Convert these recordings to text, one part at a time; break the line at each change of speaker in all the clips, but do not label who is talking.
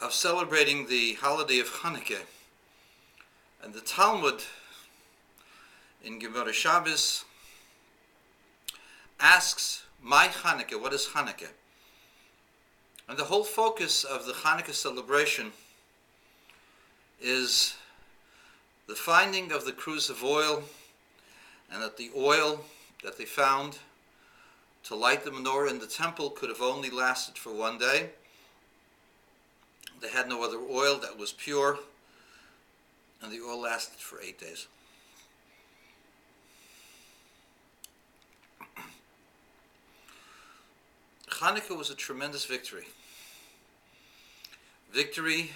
of celebrating the holiday of Chanuka. And the Talmud in Gemara Shabbos asks, "My Chanuka, what is Chanuka?" And the whole focus of the Chanuka celebration is the finding of the cruse of oil, and that the oil that they found to light the menorah in the temple could have only lasted for one day. They had no other oil that was pure, and the oil lasted for 8 days. Chanuka was a tremendous victory. Victory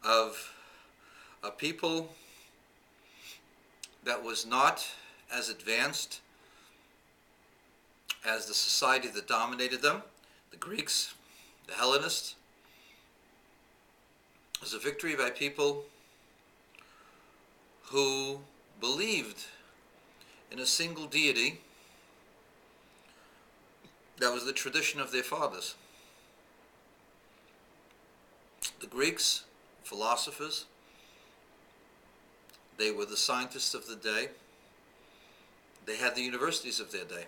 of a people that was not as advanced as the society that dominated them, the Greeks, the Hellenists. It was a victory by people who believed in a single deity that was the tradition of their fathers. The Greeks, philosophers, they were the scientists of the day. They had the universities of their day.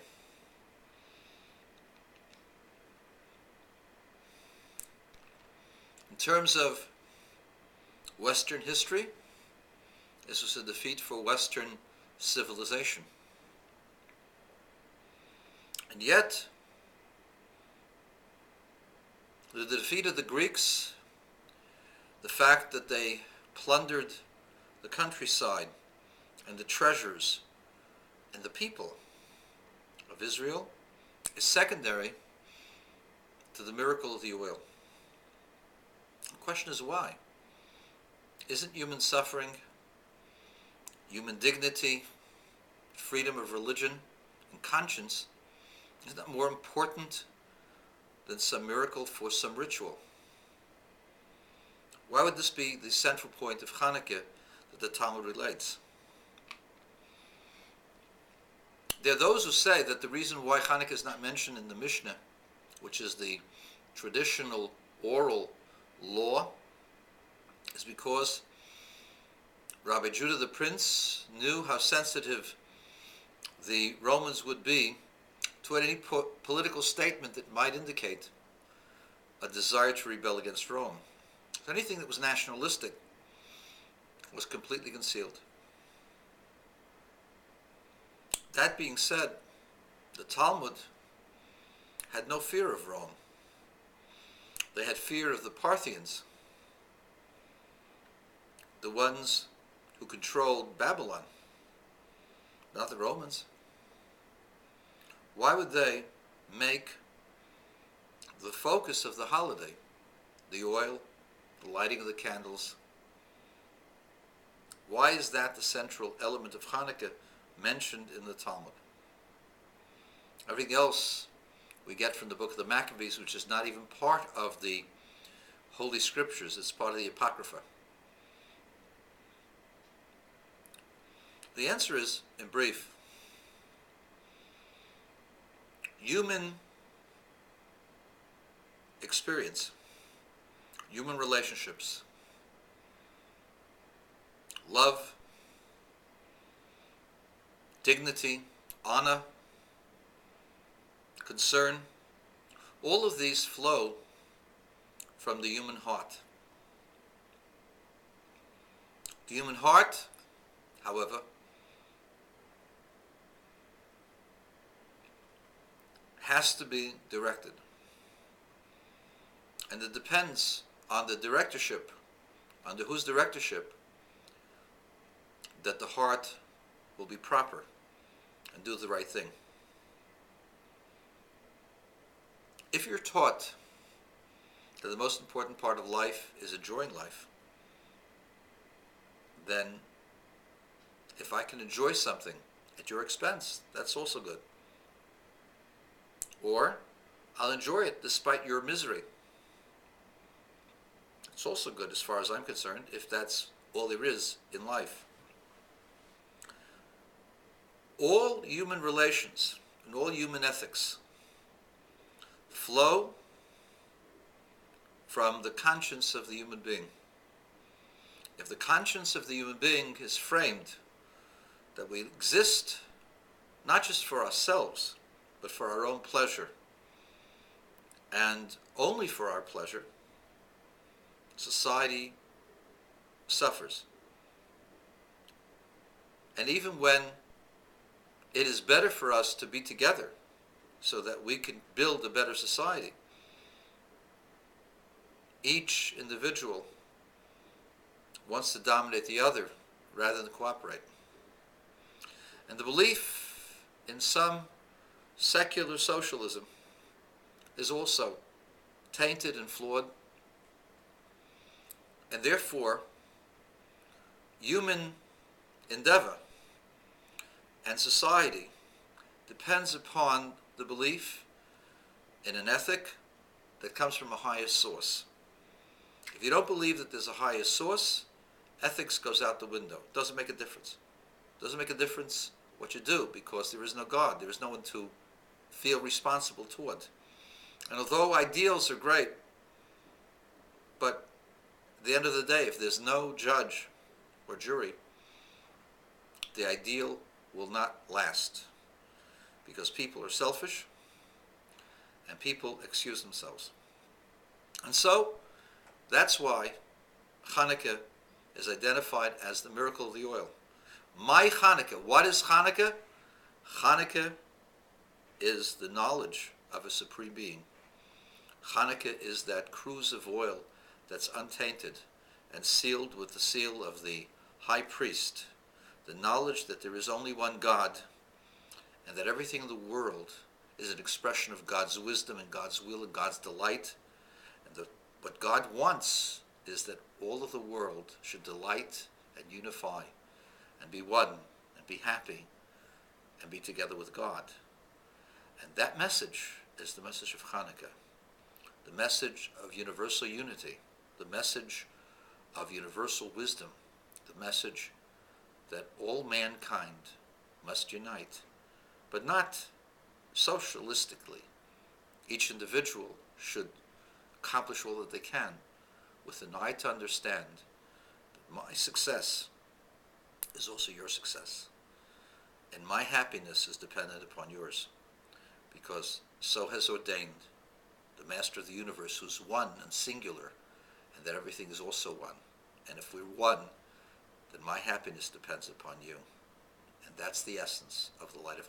In terms of Western history, this was a defeat for Western civilization. And yet, the defeat of the Greeks, the fact that they plundered the countryside and the treasures and the people of Israel, is secondary to the miracle of the oil. The question is why? Isn't human suffering, human dignity, freedom of religion and conscience, isn't that more important than some miracle for some ritual? Why would this be the central point of Chanuka that the Talmud relates? There are those who say that the reason why Chanuka is not mentioned in the Mishnah, which is the traditional oral law, is because Rabbi Judah the Prince knew how sensitive the Romans would be to any political statement that might indicate a desire to rebel against Rome. So anything that was nationalistic was completely concealed. That being said, the Talmud had no fear of Rome. They had fear of the Parthians, the ones who controlled Babylon, not the Romans. Why would they make the focus of the holiday the oil, the lighting of the candles? Why is that the central element of Chanuka mentioned in the Talmud? Everything else we get from the book of the Maccabees, which is not even part of the Holy Scriptures, it's part of the Apocrypha. The answer is, in brief, human experience, human relationships, love, dignity, honor, concern, all of these flow from the human heart. The human heart, however, has to be directed. And it depends on the directorship, under whose directorship, that the heart will be proper and do the right thing. If you're taught that the most important part of life is enjoying life, then if I can enjoy something at your expense, that's also good. Or I'll enjoy it despite your misery. It's also good as far as I'm concerned, if that's all there is in life. All human relations and all human ethics flow from the conscience of the human being. If the conscience of the human being is framed that we exist not just for ourselves, but for our own pleasure, and only for our pleasure, society suffers. And even when it is better for us to be together so that we can build a better society, each individual wants to dominate the other rather than cooperate. And the belief in some secular socialism is also tainted and flawed, and therefore human endeavor and society depends upon the belief in an ethic that comes from a higher source. If you don't believe that there's a higher source, ethics goes out the window. It doesn't make a difference. It doesn't make a difference what you do, because there is no God. There is no one to feel responsible toward. And although ideals are great, but at the end of the day, if there's no judge or jury, the ideal will not last, because people are selfish and people excuse themselves. And so that's why Chanuka is identified as the miracle of the oil. My Chanuka. What is Chanuka? Chanuka is the knowledge of a supreme being. Chanuka is that cruse of oil that's untainted and sealed with the seal of the high priest, the knowledge that there is only one God, and that everything in the world is an expression of God's wisdom and God's will and God's delight. And what God wants is that all of the world should delight and unify and be one and be happy and be together with God. And that message is the message of Chanuka, the message of universal unity, the message of universal wisdom, the message that all mankind must unite, but not socialistically. Each individual should accomplish all that they can with an eye to understand that my success is also your success, and my happiness is dependent upon yours, because so has ordained the Master of the universe, who's one and singular, and that everything is also one. And if we're one, then my happiness depends upon you. And that's the essence of the light of